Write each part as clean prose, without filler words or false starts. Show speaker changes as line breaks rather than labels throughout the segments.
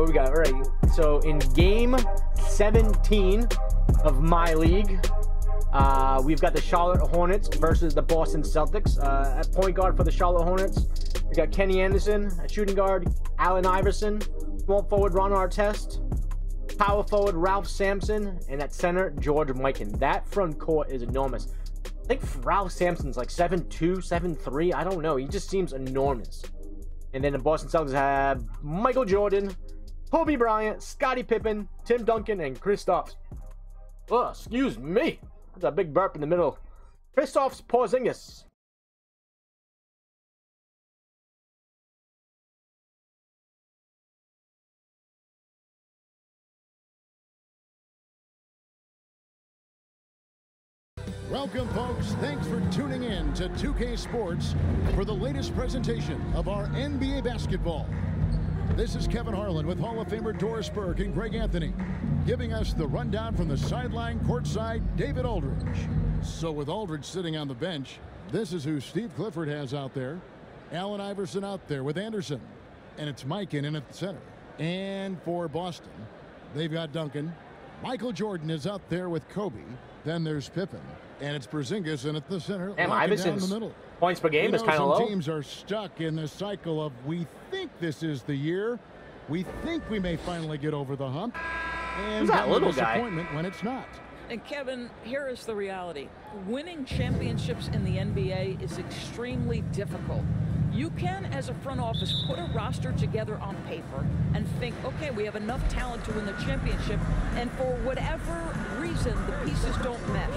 we got? All right. So in game 17 of MyLeague, we've got the Charlotte Hornets versus the Boston Celtics. At point guard for the Charlotte Hornets, we got Kenny Anderson. At shooting guard, Allen Iverson. Small forward, Ron Artest. Power forward, Ralph Sampson. And at center, George Mikan. That front court is enormous. I think Ralph Sampson's like 7'2", 7'3". I don't know. He just seems enormous. And then the Boston Celtics have Michael Jordan, Kobe Bryant, Scottie Pippen, Tim Duncan, and Kristaps. Oh, excuse me. That's a big burp in the middle. Kristaps Porzingis.
Welcome, folks. Thanks for tuning in to 2K Sports for the latest presentation of our NBA basketball. This is Kevin Harlan with Hall of Famer Doris Burke and Greg Anthony, giving us the rundown from the sideline courtside, David Aldridge. So with Aldridge sitting on the bench, this is who Steve Clifford has out there. Allen Iverson out there with Anderson. And it's Mikan in at the center. And for Boston, they've got Duncan. Michael Jordan is out there with Kobe. Then there's Pippen. And it's Porzingis in at the center.
Damn, Iverson's
down the middle.
Points per game is kind of low.
Some teams are stuck in the cycle of we think this is the year. We think we may finally get over the hump. And
who's that little guy?
Disappointment when it's not.
And Kevin, here is the reality. Winning championships in the NBA is extremely difficult. You can, as a front office, put a roster together on paper and think, okay, we have enough talent to win the championship, and for whatever reason, the pieces don't mesh.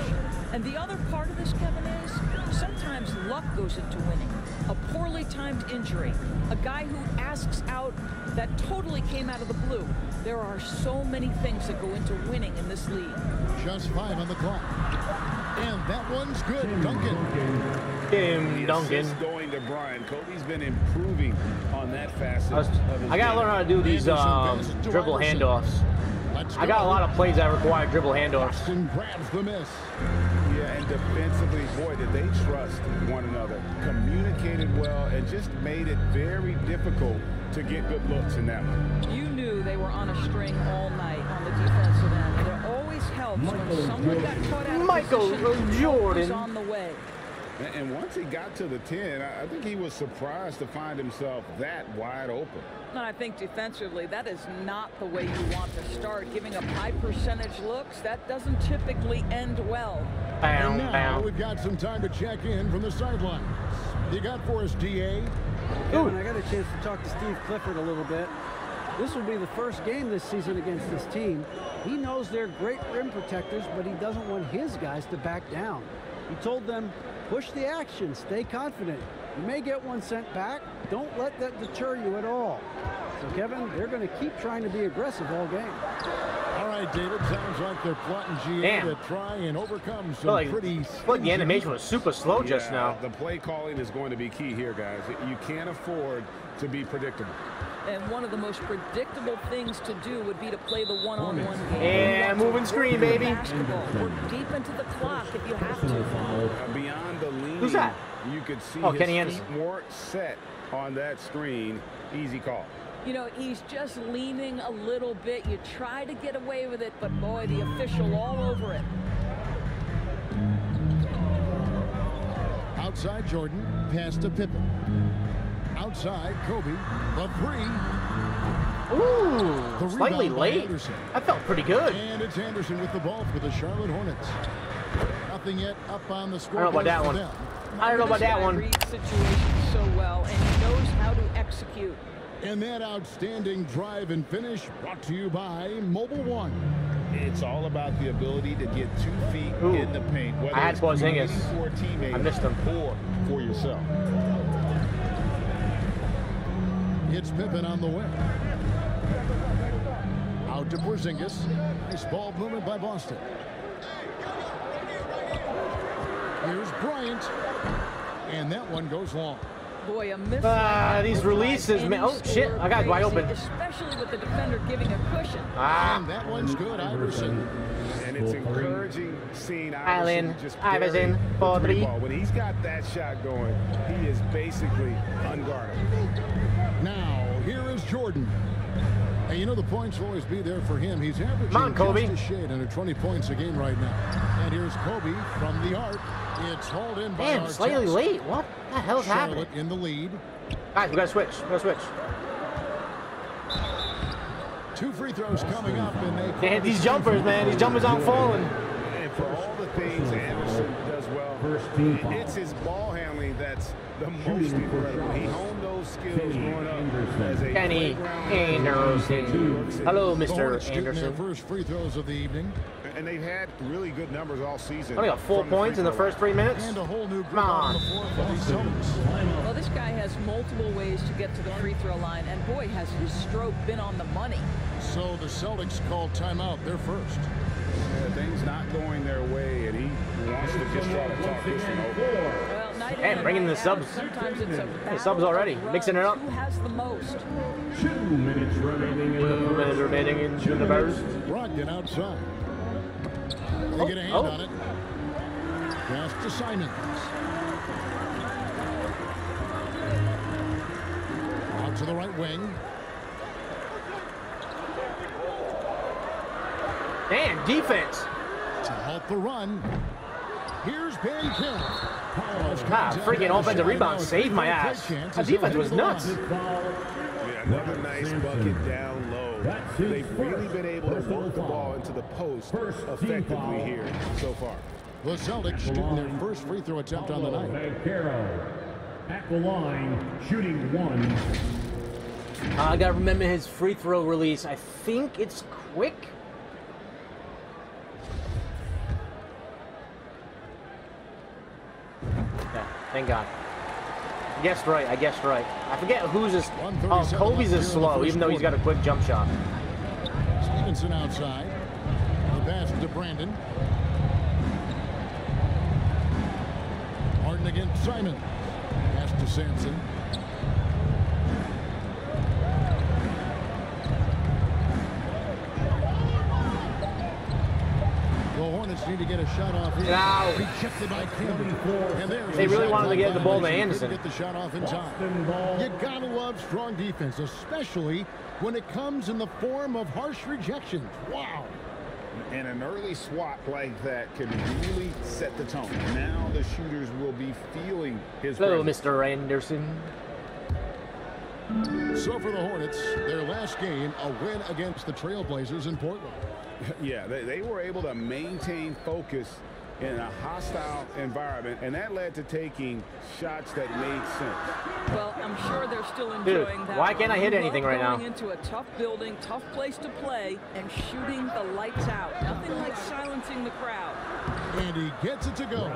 And the other part of this, Kevin, is sometimes luck goes into winning. A poorly timed injury, a guy who asks out that totally came out of the blue. There are so many things that go into winning in this league.
Just 5 on the clock. And that one's good. Duncan.
Tim Duncan.
Going to Bryant. Kobe's been improving on that facet.
I gotta learn how to do these dribble handoffs. I got a lot of plays that require dribble handoffs.
Boston grabs the miss.
Yeah, and defensively, boy, did they trust one another. Communicated well and just made it very difficult to get good looks in that one.
You knew they were on a string all night on the defensive end. It always helps when someone got caught out of
Michael Jordan
on the way.
And once he got to the 10, I think he was surprised to find himself that wide open.
And I think defensively, that is not the way you want to start. Giving up high percentage looks, that doesn't typically end well.
And now we've got some time to check in from the sidelines. You got for us, DA?
Kevin, I got a chance to talk to Steve Clifford a little bit. This will be the first game this season against this team. He knows they're great rim protectors, but he doesn't want his guys to back down. He told them, push the action, stay confident. You may get one sent back. Don't let that deter you at all. So, Kevin, they're going to keep trying to be aggressive all game.
All right, David, sounds like they're plotting GA to try and overcome some pretty...
the animation was super slow just now.
The play calling is going to be key here, guys. You can't afford to be predictable.
And one of the most predictable things to do would be to play the one-on-one game.
And moving screen, baby.
Or deep into the clock if you have to.
Beyond the lean,
who's that?
You could see
Kenny
his
Anderson.
feet weren't set on that screen. Easy call.
You know, he's just leaning a little bit. You try to get away with it, but boy, the official all over it.
Outside Jordan, pass to Pippen. Outside Kobe, the 3.
Ooh,
The
slightly
rebound by
late.
Anderson.
That felt pretty good.
And it's Anderson with the ball for the Charlotte Hornets. Nothing yet up on the score.
I don't know about that one. I don't know about that one.
Reads situations so well, and he knows how to execute.
And that outstanding drive and finish brought to you by Mobile One.
It's all about the ability to get 2 feet in the paint. Whether
I had
it's
Porzingis.
for a teammate
I missed him.
or for yourself.
It's Pippen on the way. Out to Porzingis. Nice ball movement by Boston. Here's Bryant. And that one goes long.
Boy, a miss.
These releases, man. Oh, shit. I got wide open.
Especially with the defender giving a cushion.
And that one's good, Iverson.
And it's encouraging seeing
Allen
just
Iverson for 3.
When he's got that shot going, he is basically unguardable.
Now, here is Jordan. And you know the points will always be there for him. He's averaging
Come on, Kobe.
just a shade under 20 points a game right now. And here's Kobe from the arc. It's hauled in by
Damn, slightly late. What the hell's happening?
Charlotte in the lead.
Guys, we gotta switch. We gotta switch.
2 free throws coming up, and they
Man, these jumpers, man. These jumpers aren't falling.
And for all the things Anderson does well, it's his ball handling that's the most incredible. He honed those skills growing up as a
Kenny
playground
Anderson. Hello,
The
Mr.
Hornets shooting their
Anderson.
first free throws of the evening.
And they've had really good numbers all season.
Only got 4
from the
points in
free
the
throw
first 3 minutes.
And a whole new
Come
group on
on.
the floor for the Celtics.
Well, this guy has multiple ways to get to the free throw line, and boy, has his stroke been on the money.
So the Celtics call timeout. They're first.
Things not going their way, and he wants to just try to talk this one over.
Well, night in
And
and
bringing
night
the
out,
subs.
Sometimes it's a
Hey, subs already.
battle of
Mixing it
runs.
up.
Who has the most?
2 minutes remaining in
2 minutes remaining in the universe.
Brogdon outside. They get a hand on it. Pass to Simons. Out to the right wing.
Damn, defense.
To halt the run. Here's Ben King.
God, freaking offensive rebound saved my ass. That defense was nuts.
Yeah, another nice bucket down low. They've really been able to work the ball into the post effectively here so far.
The Celtics shooting their first free throw attempt on the night.
At the line, shooting 1.
I gotta remember his free throw release. I think it's quick. Yeah, thank God. I guessed right. I guessed right. I forget who's as. Oh, Kobe's is slow, even though he's got a quick jump shot.
Stevenson outside. The pass to Brandon. Harden against Simon. Pass to Sampson. The Hornets need to get a shot off here.
Now,
Rejected by Campbell. And there's
they
the
really
shot
wanted to get the ball to
violation.
Anderson.
Couldn't get the shot off in time. You gotta love strong defense, especially when it comes in the form of harsh rejections. Wow.
And an early swat like that can really set the tone. Now the shooters will be feeling his
hello,
presence.
Mr. Anderson.
So for the Hornets, their last game, a win against the Trailblazers in Portland.
Yeah, they were able to maintain focus in a hostile environment, and that led to taking shots that made sense.
Well, I'm sure they're still
Dude,
enjoying that.
why can't I hit anything right now?
Going into a tough building, tough place to play, and shooting the lights out. Nothing like silencing the crowd.
And he gets it to go.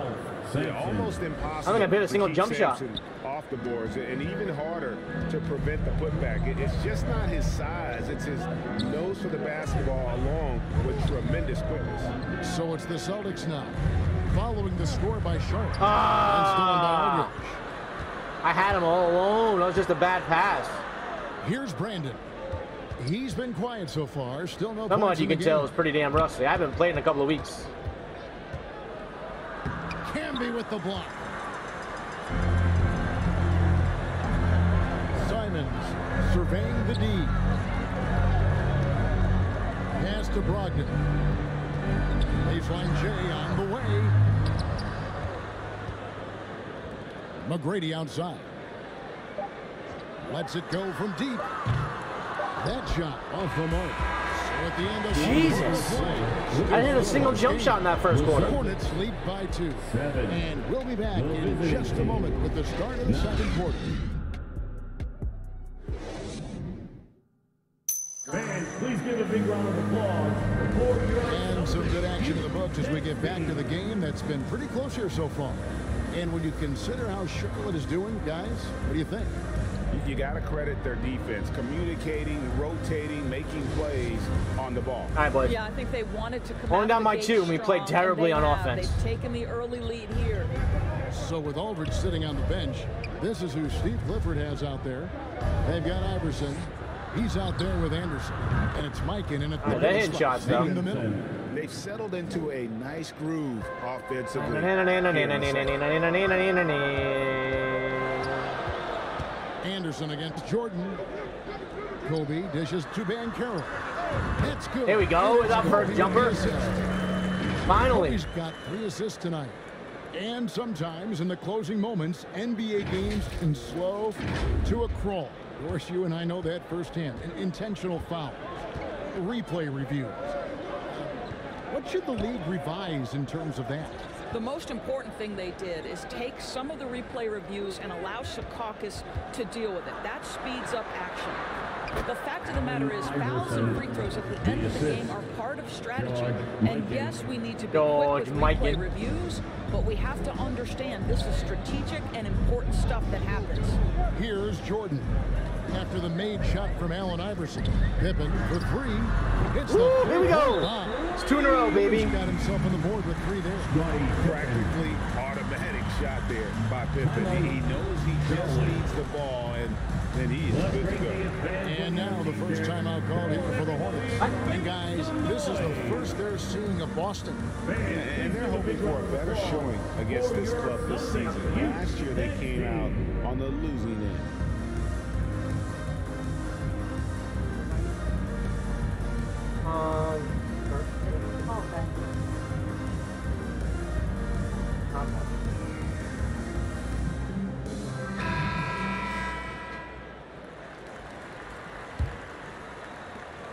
Yeah, almost impossible.
I think I hit a single
to keep
jump shot.
Sampson off the boards, and even harder to prevent the putback. It's just not his size. It's his nose for the basketball along with tremendous quickness.
So it's the Celtics now, following the score by Charlotte.
Ah, I had him all alone. That was just a bad pass.
Here's Brandon. He's been quiet so far. Still no
Someone
points
you
in the
can tell
game.
is pretty damn rusty. I haven't played in a couple of weeks.
Camby with the block. Simons surveying the D. Pass to Brogdon. Baseline J on the way. McGrady outside. Lets it go from deep. That shot off the mark. So at the end of
Jesus. I didn't hit a single jump shot in that first
the
quarter.
Hornets lead by 2. And we'll be back in just a moment with the start of the second quarter.
Fans, please give a big round of applause for your...
And some good action in the books as we get back to the game that's been pretty close here so far. And when you consider how Charlotte is doing, guys, what do you think?
You got to credit their defense, communicating, rotating, making plays on the ball.
All right, boys.
Yeah, I think they wanted to come
Only
out
down
the
by
gate
2, and we played
strong,
terribly
and they
on
have.
offense.
They've taken the early lead here.
So with Aldridge sitting on the bench, this is who Steve Clifford has out there. They've got Iverson. He's out there with Anderson. And it's Mikan in at the
they're hitting shots, though.
in the middle.
They've settled into a nice groove offensively.
Anderson against Jordan. Kobe dishes to Banchero. That's good.
There we go. With our first jumper. Finally.
Kobe's got 3 assists tonight. And sometimes in the closing moments, NBA games can slow to a crawl. Of course, you and I know that firsthand. Intentional fouls, replay reviews. What should the league revise in terms of that?
The most important thing they did is take some of the replay reviews and allow Secaucus to deal with it. That speeds up action. The fact of the matter is fouls and free throws at the end of the game are part of strategy. And yes, we need to be quick with replay reviews, but we have to understand this is strategic and important stuff that happens.
Here's Jordan. After the made shot from Allen Iverson. Pippen for 3. It's the
here we go. It's 2 in a row, baby.
He's got himself on the board with 3 there.
Practically automatic shot there by Pippen. He knows he just needs the ball, and then he is good to go.
And now the first timeout called here for the Hornets. And guys, this is the first they're seeing of Boston.
And they're hoping for a better showing against this club this season. Last year they came out on the losing end.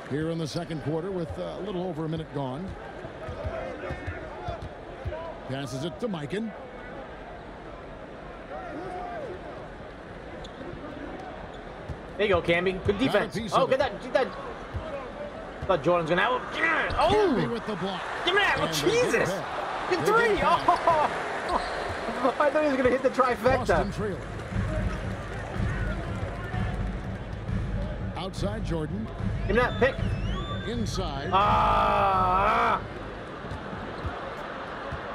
Here in the second quarter with a little over a minute gone. Passes it to Mikan.
There you go, Camby. Good defense. Oh, get that. I thought Jordan's gonna out. Oh!
With the block.
Give me that. Oh, Jesus. Get 3. Oh! I thought he was gonna hit the trifecta.
Outside Jordan.
Give me that pick.
Inside.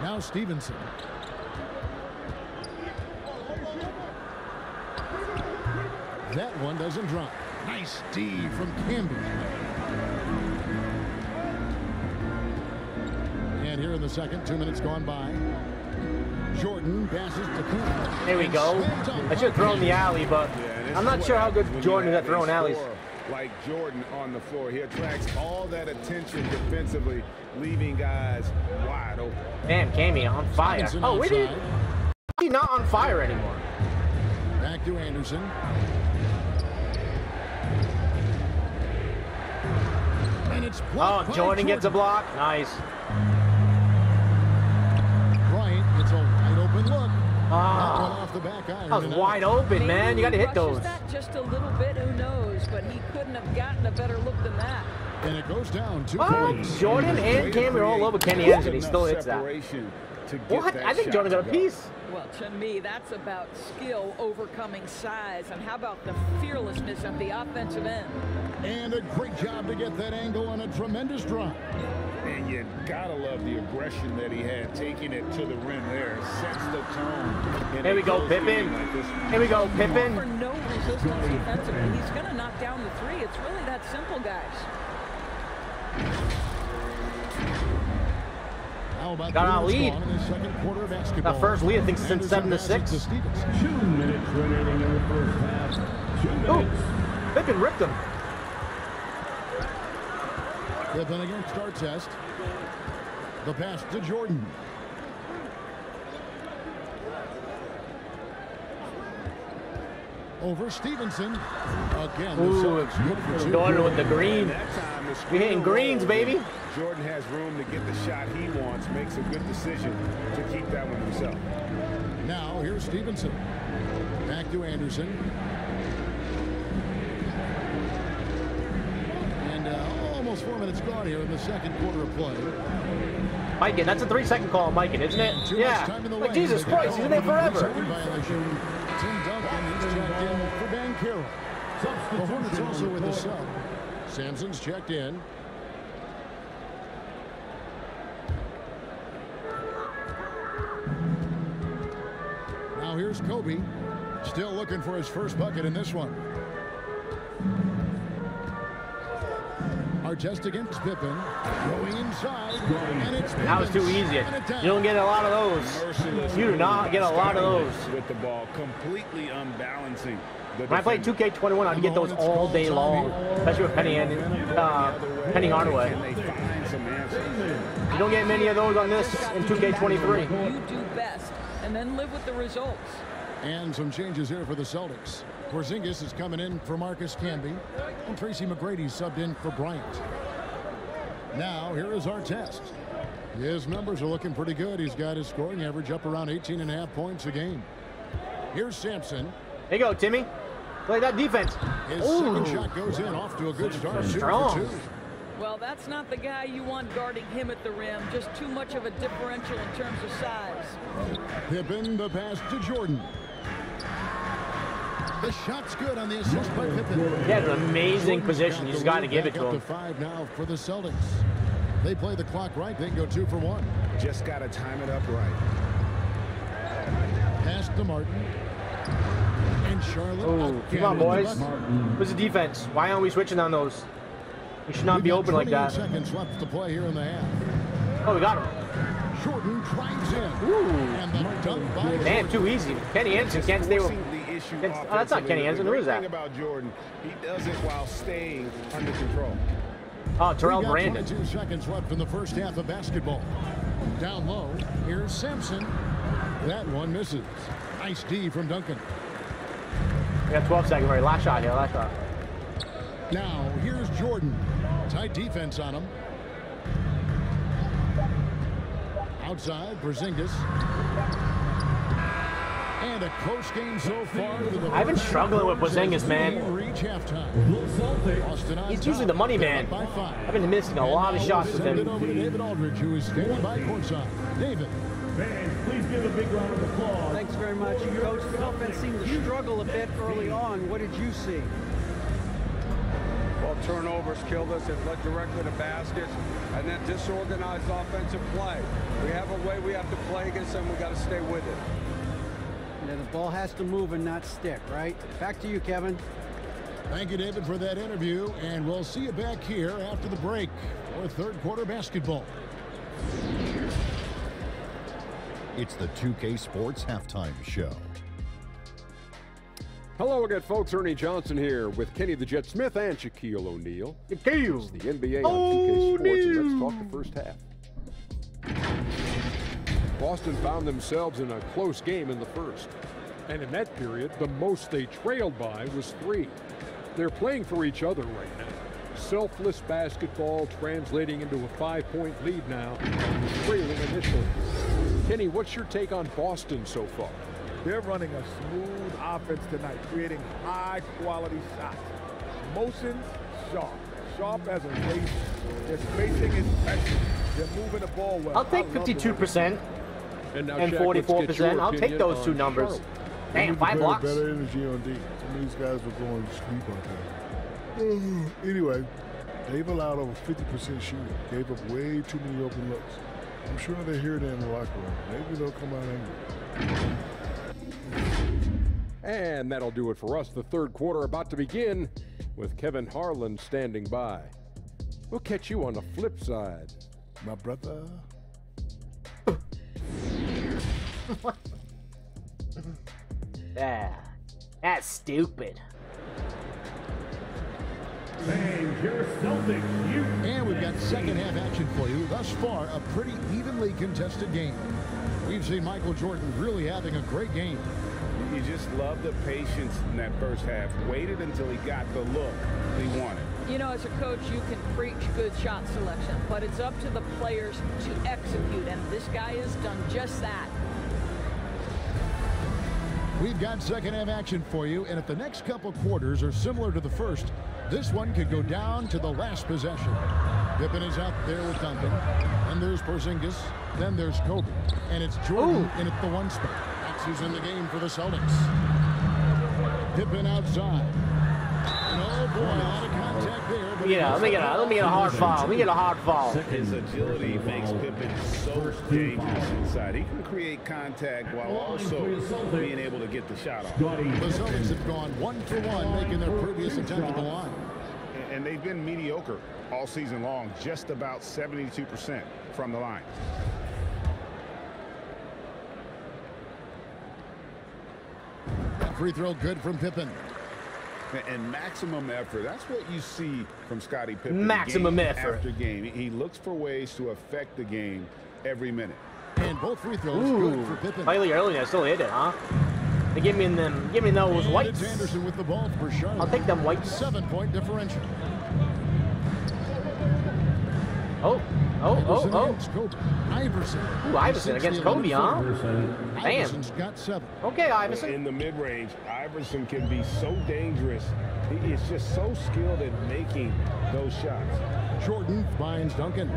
Now Stevenson. That one doesn't drop. Nice D from Camby. And here in the second, 2 minutes gone by. Jordan passes to Camby.
There we go. I should have thrown the alley, but I'm not sure how good Jordan is at throwing alleys.
Like Jordan on the floor, he attracts all that attention defensively, leaving guys wide open.
Man, Camby on fire. Oh, wait, he's not on fire anymore.
Back to Anderson. And it's blocked.
Oh, Jordan gets a block. Nice.
Bryant, it's a wide open look. Off the back iron.
That was wide open, man. You got to hit those.
That just a little bit, who knows? But he couldn't have gotten a better look than that.
And it goes down 2 points.
Jordan and Camby are all over Kenny Anderson. He still hits that. What? I think Jordan got a piece.
Well, to me, that's about skill overcoming size. And how about the fearlessness at the offensive end?
And a great job to get that angle on a tremendous drive.
And you gotta love the aggression that he had, taking it to the rim there. Sets the tone.
Here we go, Pippen. Here we go, Pippen.
For no resistance defensively. He's gonna knock down the 3. It's really that simple, guys.
Got
our lead. Our first lead, I think, since 7-6.
2 minutes remaining in the first half. 2 minutes.
Pippen ripped him.
Pippen against Artest. The pass to Jordan. Over Stevenson. Again, the Celtics good for 2.
Jordan with the green. We're hitting greens, baby.
Jordan has room to get the shot he wants, makes a good decision to keep that one himself.
Now here's Stevenson. Back to Anderson. And almost 4 minutes gone here in the second quarter of play.
Mikan, that's a 3-second call, Mikan, isn't it? Yeah. Like, Jesus Christ, he's in there forever.
Tim Duncan, he's checked in for Banchero. The Hornets also with a sub. Sampson's checked in. Now here's Kobe. Still looking for his first bucket in this one. Artest against Pippen. Going inside. And it's
That was too easy. You don't get a lot of those. You do not get a lot of those.
With the ball, completely unbalancing.
When I played 2K21, I'd get those all day long, especially with Penny Hardaway. You don't get many of those on this in 2K23.
You do best, and then live with the results.
And some changes here for the Celtics. Porzingis is coming in for Marcus Camby, and Tracy McGrady subbed in for Bryant. Now, here is Artest. His numbers are looking pretty good. He's got his scoring average up around 18.5 points a game. Here's Sampson.
There you go, Timmy. Play that defense.
His second shot goes in, off to a good start.
Strong.
2 for 2.
Well, that's not the guy you want guarding him at the rim. Just too much of a differential in terms of size.
Pippen, the pass to Jordan. The shot's good on the assist by Pippen.
He has an amazing position. You just got to give it to him.
Up to 5 now for the Celtics. They play the clock right. They go 2 for 1.
Just got to time it up right.
Pass to Martin. And Charlotte.
Oh, come on, boys. Where's the defense? Why aren't we switching on those? We should not be open like that.
28 seconds left to play here in the half.
Oh, we got him.
Jordan drives in.
Ooh.
And the dunk by
Damn, too easy. Kenny Anderson can't stay with. Oh, that's not Kenny Anderson. Who is that?
About Jordan, he does it while staying under control.
Oh, Terrell
We got
Brandon.
22 seconds left in the first half of basketball. Down low. Here's Sampson. That one misses. Nice D from Duncan.
We got 12 seconds. Right, last shot here. Last shot.
Now, here's Jordan. Tight defense on him. Outside, Porzingis. And a close game so far.
I've been struggling with Porzingis, man.
Reach halftime.
He's usually the money man. I've been missing a lot of shots with him.
Over to David Aldridge, who is standing by courtside. David.
Fans, please give a big round of applause.
Thanks very much. Coach, the offense seemed to struggle a bit early on. What did you see?
Well, turnovers killed us. It led directly to baskets. And then disorganized offensive play. We have a way we have to play against them. We got to stay with it.
And the ball has to move and not stick, right? Back to you, Kevin.
Thank you, David, for that interview. And we'll see you back here after the break for third quarter basketball.
It's the 2K Sports Halftime Show.
Hello again, folks. Ernie Johnson here with Kenny the Jet Smith and Shaquille O'Neal. It's the NBA on 2K Sports, and let's talk the first half. Boston found themselves in a close game in the first. And in that period, the most they trailed by was 3. They're playing for each other right now. Selfless basketball translating into a 5-point lead now, trailing initially. Kenny, what's your take on Boston so far?
They're running a smooth offense tonight, creating high-quality shots. Motions, sharp. Sharp as a razor. Their spacing is excellent. They're moving the ball well.
I'll take 52%
and
and 44%. I'll take those two numbers. Damn, 5 blocks.
Better energy on D. Some of these guys were going to sleep on that. Anyway, they've allowed over 50% shooting. Gave up way too many open looks. I'm sure they're here in the locker room. Maybe they'll come out angry.
And that'll do it for us. The third quarter about to begin with Kevin Harlan standing by. We'll catch you on the flip side.
My brother.
Yeah, that's stupid.
And here's Celtics.
And we've got second half action for you. Thus far, a pretty evenly contested game. We've seen Michael Jordan really having a great game.
You just love the patience in that first half. Waited until he got the look he wanted.
You know, as a coach, you can preach good shot selection, but it's up to the players to execute, and this guy has done just that.
We've got second half action for you, and if the next couple quarters are similar to the first, this one could go down to the last possession. Pippen is out there with Duncan, and there's Porzingis, then there's Kobe, and it's Jordan in at the 1 spot. That's who's in the game for the Celtics. Pippen outside. And oh boy, a lot of contact there. But
Yeah, let me get a hard foul. Let me get a hard foul.
His agility makes Pippen so dangerous inside. He can create contact while also being able to get the shot off.
The Celtics have gone 1 for 1, making their previous attempt at the line.
and they've been mediocre all season long, just about 72% from the line.
That free throw good from Pippen.
And maximum effort. That's what you see from Scottie Pippen.
Maximum
game
effort.
After game. He looks for ways to affect the game every minute.
And both free throws good for Pippen.
Slightly early, I still hit it, huh? They give me those
And
whites.
it's Anderson with the ball for Charlotte.
I'll take them whites.
7-point differential.
Oh.
Iverson.
Ooh, Iverson against Kobe, huh? Damn.
Iverson's got 7.
Okay, Iverson.
In the mid-range, Iverson can be so dangerous. He is just so skilled at making those shots.
Jordan finds Duncan.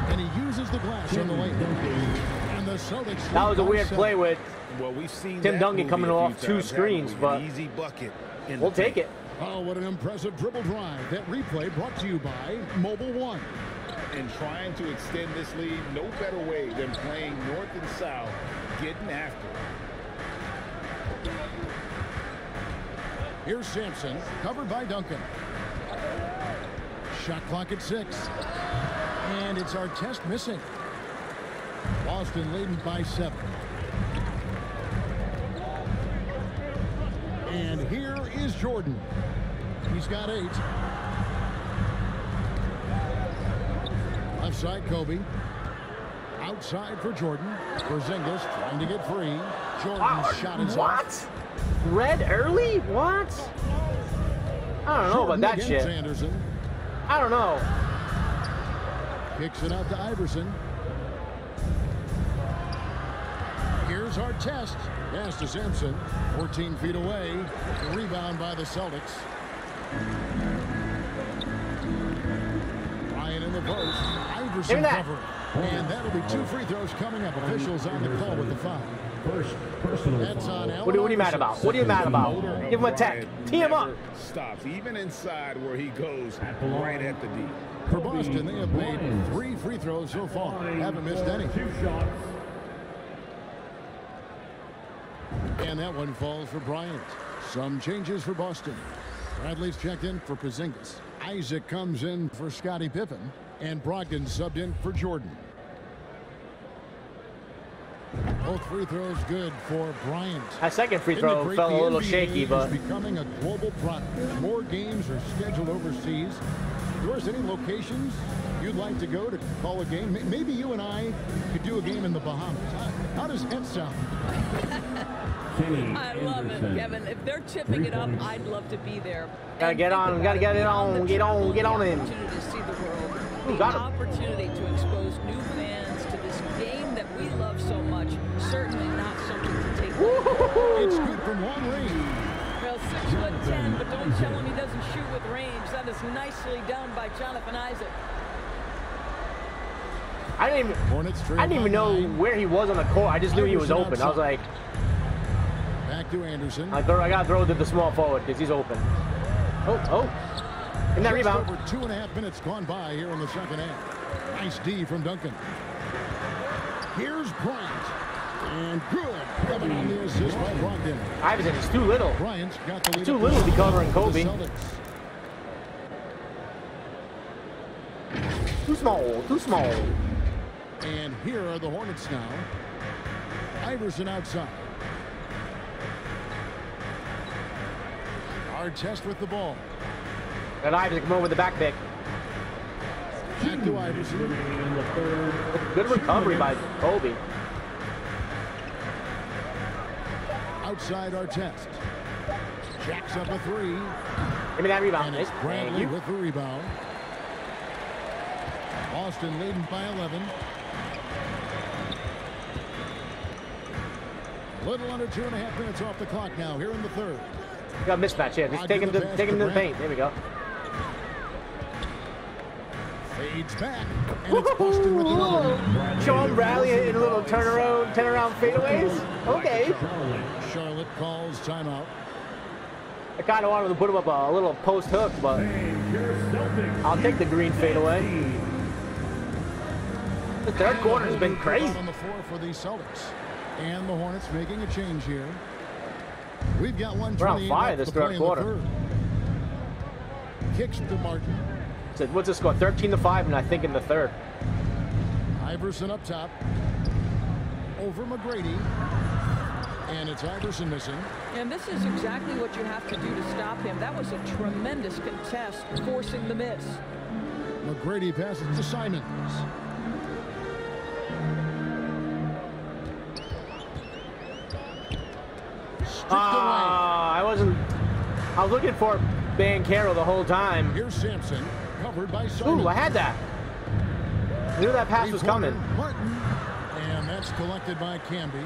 And he uses the glass on the lane. And the Celtics.
That was a weird play with
Well, we've seen
Tim Duncan coming off 2 screens, but
easy bucket.
we'll take it.
Oh, what an impressive dribble drive. That replay brought to you by Mobile One.
And trying to extend this lead, no better way than playing north and south, getting after it.
Here's Sampson, covered by Duncan. Shot clock at 6. And it's our test missing. Boston leading by 7. And here is Jordan. He's got 8. Left side, Kobe. Outside for Jordan. Porzingis trying to get free. Jordan's shot is off.
Red early? What? I don't know about that shit.
Anderson.
I don't know.
Kicks it out to Iverson. Here's our test. Pass to Sampson. 14 feet away. The rebound by the Celtics. Bryant in the post. Iverson covered. And that'll be 2 free throws coming up. Officials on the call with the foul. That's on Allen.
What are you mad about? What are you mad about? Give him a tech. Tee him up.
Stops even inside where he goes right at the D.
For Boston, they have made 3 free throws so far. Haven't missed any.
2 shots.
And that one falls for Bryant. Some changes for Boston. Bradley's checked in for Porzingis. Isaac comes in for Scottie Pippen. And Brogdon subbed in for Jordan. Both free throws good for Bryant.
That second free throw felt a little shaky, but
it's becoming a global product. More games are scheduled overseas. Yours, any locations you'd like to go to call a game? Maybe you and I could do a game in the Bahamas. How does that sound?
I love it, Kevin. If they're tipping it up, I'd love to be there.
Gotta get on, gotta get it on, get on in.
Opportunity to see the world. The
got him.
opportunity to expose new fans to this game that we love so much. Certainly not something to take.
It's good from long range.
Well, 6'10", but don't tell him he doesn't shoot with range. That is nicely done by Jonathan Isaac.
I didn't even know where he was on the court. I just knew he was open. I was like,
back to Anderson.
I gotta throw it to the small forward because he's open. Oh. And that rebound.
Over 2.5 minutes gone by here in the second half. Nice D from Duncan. Here's Bryant. And good. Coming on the assist by Brogdon.
Iverson is too little.
Bryant's got the lead.
Too little to be covering Kobe. Too small. Too small.
And here are the Hornets now. Iverson outside. Our test with the ball.
And Iverson come over the back pick.
Back to Iverson.
Good recovery by Kobe.
Outside our test. Jacks up a 3.
Give me that rebound.
And it's
Thank
Bradley
you.
with the rebound. Boston leading by 11. Little under 2.5 minutes off the clock now here in the third.
Got a mismatch here. Just take him to the paint. There we go.
Fades back, and it's Boston with another one.
Sean Bradley in a little turnaround fadeaways. Okay.
Charlotte calls timeout.
I kind of wanted to put him up a little post hook, but I'll take the green fadeaway. The third quarter has been crazy.
On the floor for the Celtics, and the Hornets making a change here. We've got one.
We're on fire this third quarter.
Kicks to Martin.
So what's the score? 13-5, and I think in the third.
Iverson up top. Over McGrady. And it's Iverson missing.
And this is exactly what you have to do to stop him. That was a tremendous contest, forcing the miss.
McGrady passes to Simons.
I was looking for Banchero the whole time.
Here's Sampson, covered by Simons.
Ooh, I had that. I knew that pass was coming.
Martin, and that's collected by Camby.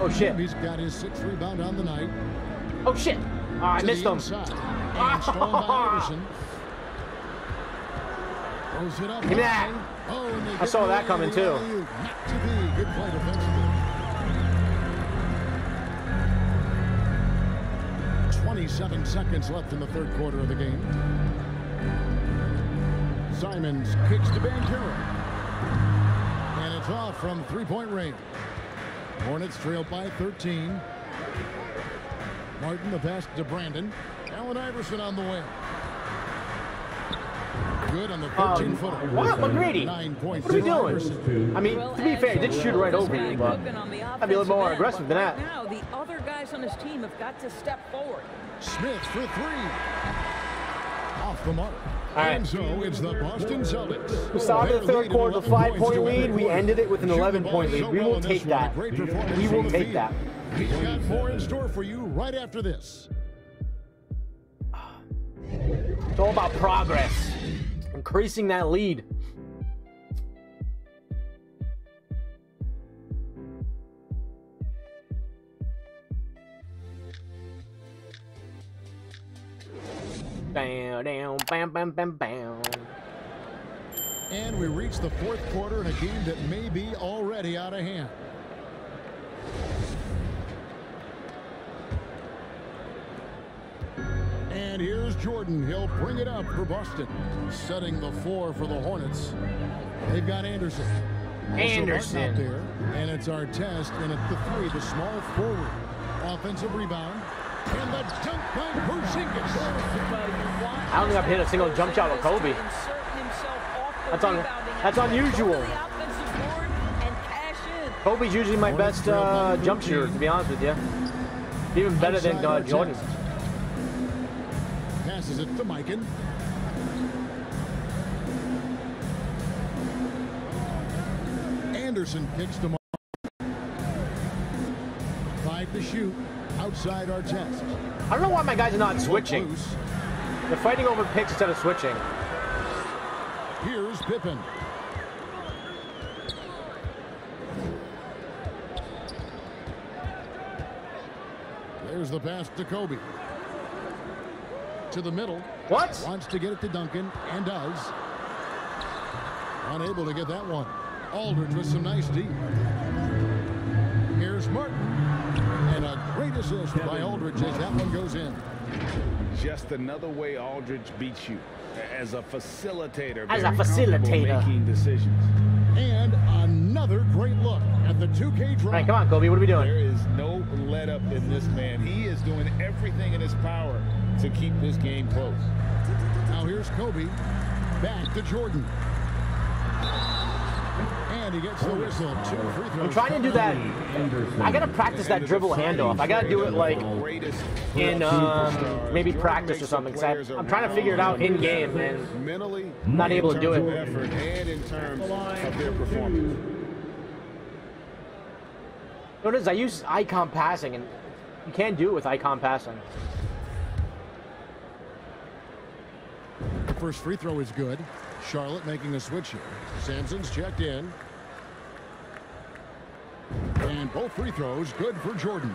Oh shit.
Camby's got his 6th rebound on the night.
Oh shit. I missed him.
And stolen by Iverson. Throws it up.
Give me that.
Oh, and
I saw that coming too.
Not to be. Good play defensively. 27 seconds left in the third quarter of the game. Simons kicks to Banchero. And it's off from 3-point range. Hornets trail by 13. Martin the pass to Brandon. Allen Iverson on the way. Good on the 13-footer.
What? McGrady?
9 points.
What are we doing? I mean, to be fair, he did shoot right over you, but I'd be a little more aggressive than that.
Now the other guys on his team have got to step forward.
Smith for 3. Off the mark.
All right.
And so it's the Boston Celtics.
We started the third quarter with a 5-point lead. We ended it with an 11-point lead. We will take that. We will take that.
We've got more in store for you right after this.
It's all about progress. Increasing that lead. Bam, bam, bam, bam, bam, bam.
And we reach the fourth quarter in a game that may be already out of hand. And here's Jordan. He'll bring it up for Boston. Setting the floor for the Hornets. They've got Anderson.
Anderson.
Out there. And it's our test. And at the 3, the small forward. Offensive rebound. And the dunk by Porzingis.
I don't think I've hit a single jump shot with Kobe. That's unusual. Kobe's usually my best jump shooter, to be honest with you. Even better than Jordan.
Passes it to Mikan. Anderson kicks to Mark. 5 to shoot. Outside our test.
I don't know why my guys are not switching. They're fighting over picks instead of switching.
Here's Pippen. There's the pass to Kobe. To the middle.
What?
Wants to get it to Duncan and does. Unable to get that one. Aldridge with some nice deep. Here's Martin. And a great assist by Aldridge as that one goes in.
Just another way Aldridge beats you. As a facilitator.
As a facilitator.
Making decisions.
And another great look at the 2K draw.
All right, come on, Kobe. What are we doing?
There is no let up in this man. He is doing everything in his power to keep this game close.
Now here's Kobe. Back to Jordan. And he gets the whistle. 2 free throws.
I'm trying to do that. I gotta practice that dribble handoff. I gotta do it like in maybe practice or something. Cause I'm trying to figure it out in game and I'm not able to do it.
Effort and in terms of their performance.
Notice I use icon passing and you can't do it with icon passing.
The first free throw is good. Charlotte making a switch here. Sampson's checked in. And both free throws good for Jordan.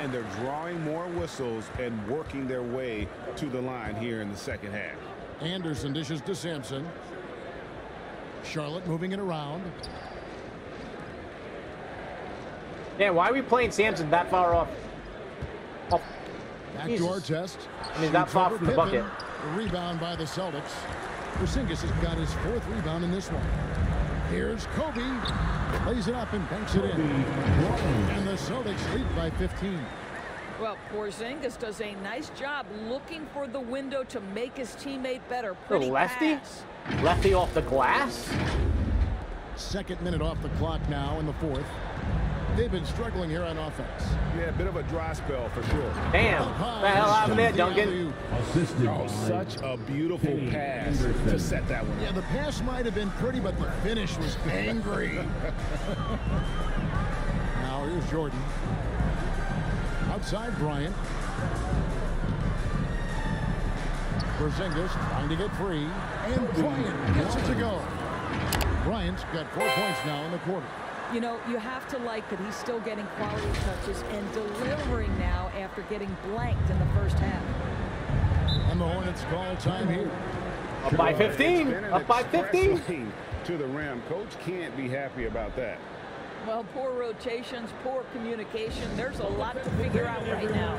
And they're drawing more whistles and working their way to the line here in the second half.
Anderson dishes to Sampson. Charlotte moving it around.
Yeah, why are we playing Sampson that far off?
Back to our test.
I mean, that far from the bucket.
The rebound by the Celtics. Porzingis has got his 4th rebound in this one. Here's Kobe. Lays it up and banks it in. And the Celtics lead by 15.
Well, Porzingis does a nice job looking for the window to make his teammate better. Pretty
lefty?
pass.
Lefty off the glass?
Second minute off the clock now in the fourth. They've been struggling here on offense.
Yeah, a bit of a dry spell for sure.
Damn. What the hell happened there, Duncan?
Oh, such a beautiful pass to set that one up.
Yeah, the pass might have been pretty, but the finish was angry. Now here's Jordan. Outside Bryant. Porzingis trying to get free. And Bryant gets it to go. Bryant's got 4 points now in the quarter.
You know, you have to like that he's still getting quality touches and delivering now after getting blanked in the first half.
And the Hornets call time here.
Up by 15. Up by 15.
To the rim. Coach can't be happy about that.
Well, poor rotations, poor communication. There's a lot to figure out right now.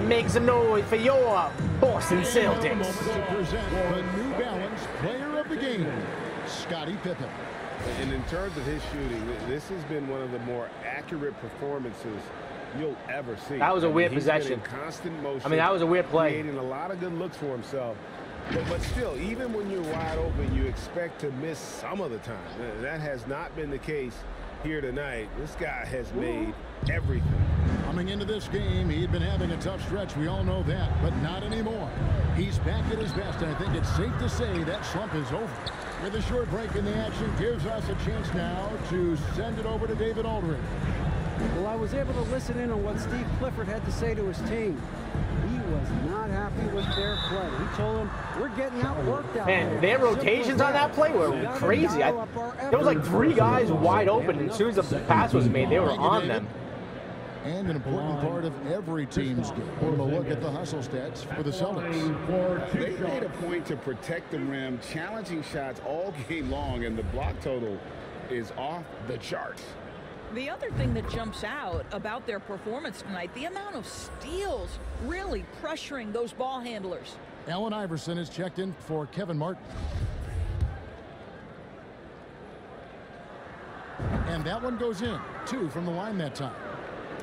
Make some noise for your Boston Celtics.
To present the New Balance Player of the Game, Scottie Pippen.
And in terms of his shooting, this has been one of the more accurate performances you'll ever see.
That was a weird
he's
possession.
Been in constant motion.
I mean, that was a weird play.
Creating a lot of good looks for himself. But still, even when you're wide open, you expect to miss some of the time. That has not been the case here tonight. This guy has made everything.
Coming into this game, he had been having a tough stretch. We all know that, but not anymore. He's back at his best, and I think it's safe to say that slump is over. With a short break in the action, gives us a chance now to send it over to David Aldridge.
Well, I was able to listen in on what Steve Clifford had to say to his team. He was not happy with their play. He told them, we're getting outworked out there.
Man, their rotations on that play were crazy. There was like 3 guys wide open, and as soon as the pass was made, they were on them.
And an important part of every team's game. We're going to look at the hustle stats for the Celtics.
They made a point to protect the rim, challenging shots all game long, and the block total is off the charts.
The other thing that jumps out about their performance tonight, the amount of steals really pressuring those ball handlers.
Allen Iverson is checked in for Kevin Martin. And that one goes in. 2 from the line that time.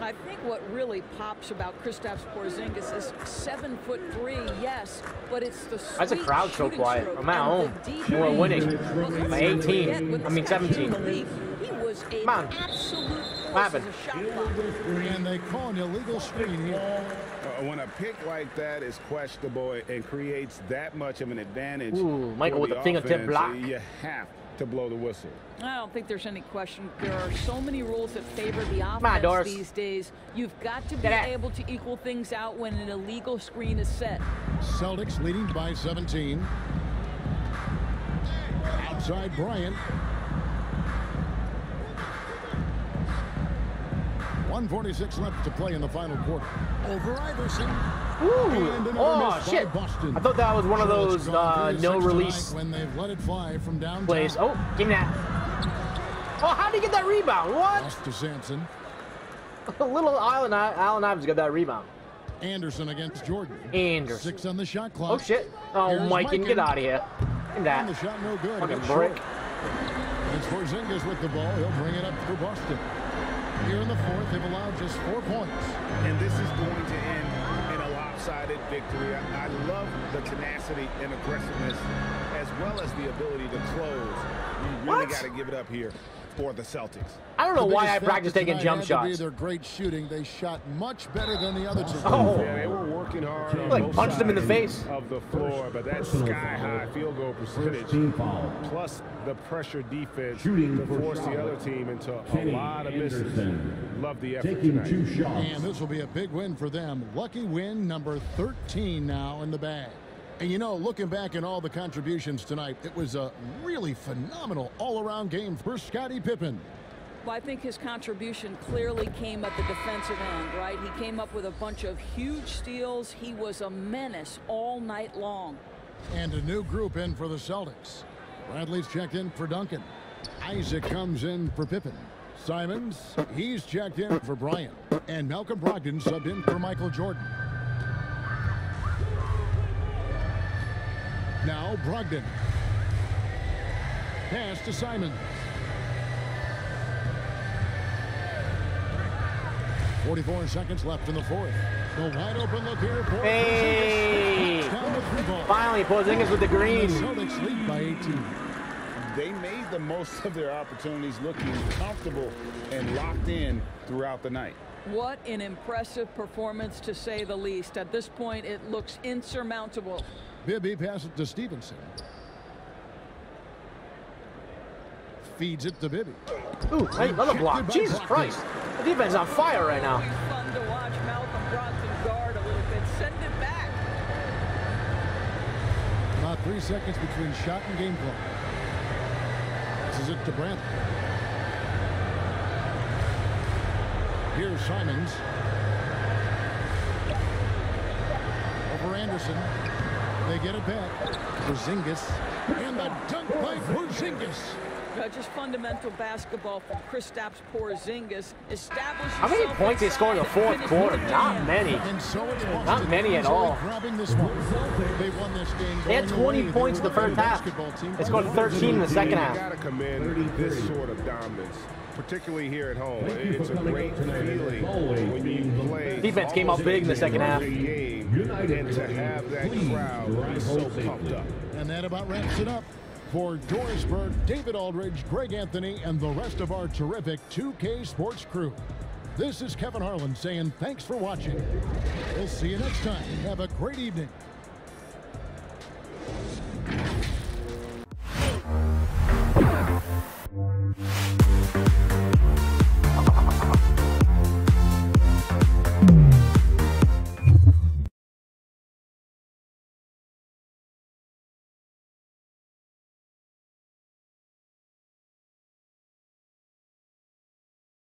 I think what really pops about Kristaps Porzingis is 7'3", yes, but it's the
That's a crowd so quiet. I'm at home. We're winning by 18. I mean 17.
He was an absolute force as a shot blocker.
And they call an illegal screen here.
When a pick like that is questionable and creates that much of an advantage,
ooh, Michael with the fingertip block.
You have to blow the whistle.
I don't think there's any question. There are so many rules that favor the offense these days. You've got to be able to equal things out when an illegal screen is set.
Celtics leading by 17. Outside Bryant. 1:46 left to play in the final quarter. Over Iverson.
Ooh. Oh, shit. I thought that was one of those no release
when they've let it fly from downtown.
Plays. Oh, give me that. Oh, how did he get that rebound? What?
Lost to Sampson.
Little Allen Iverson got that rebound.
Anderson against Jordan.
Anderson.
6 on the shot clock.
Oh, shit. Oh, Mike, get out of here. Give me that.
And the shot no good.
Fucking brick.
It's Porzingis with the ball. He'll bring it up for Boston. Here in the fourth, they've allowed just 4 points.
And this is going to end in a lopsided victory. I love the tenacity and aggressiveness as well as the ability to close. You really got to give it up here for the Celtics.
I don't know why I practice taking jump shots.
Their great shooting. They shot much better than the other two.
Oh,
yeah, they were working hard.
Like punched them in the face
of the floor, but that sky-high field goal percentage, plus the pressure defense to force the other team into a lot of misses. Love the effort tonight.
And this will be a big win for them. Lucky win number 13 now in the bag. And you know, looking back at all the contributions tonight, it was a really phenomenal all-around game for Scottie Pippen.
Well, I think his contribution clearly came at the defensive end, right? He came up with a bunch of huge steals. He was a menace all night long.
And a new group in for the Celtics. Bradley's checked in for Duncan. Isaac comes in for Pippen. Simons, he's checked in for Bryant. And Malcolm Brogdon subbed in for Michael Jordan. Now Brogdon. Pass to Simons. 44 seconds left in the fourth. The wide open look here for
Hey! Finally, Porzingis with the green.
The Celtics lead by 18.
They made the most of their opportunities, looking comfortable and locked in throughout the night.
What an impressive performance, to say the least. At this point, it looks insurmountable.
Bibby passes to Stevenson. Feeds it to Bibby.
Ooh, hey, another block. Jesus Christ. The defense is on fire right now.
Fun to watch Malcolm Brogdon guard a little bit. Send it back.
About 3 seconds between shot and game clock. This is it to Bryant. Here's Simons. Over Anderson. They get it back. Porzingis. And the dunk by Porzingis.
Just fundamental basketball from Kristaps Porzingis.
How many points they scored in the fourth quarter? Not many. Not many at all. They had 20 points in the first half. They scored 13 in the second half.
You got to commend this sort of dominance, particularly here at home. It's a great feeling when you play.
Defense came out big in the second half.
And to have that crowd be so pumped up.
And that about wraps it up. For Dorisberg, David Aldridge, Greg Anthony, and the rest of our terrific 2K Sports crew. This is Kevin Harlan saying thanks for watching. We'll see you next time. Have a great evening.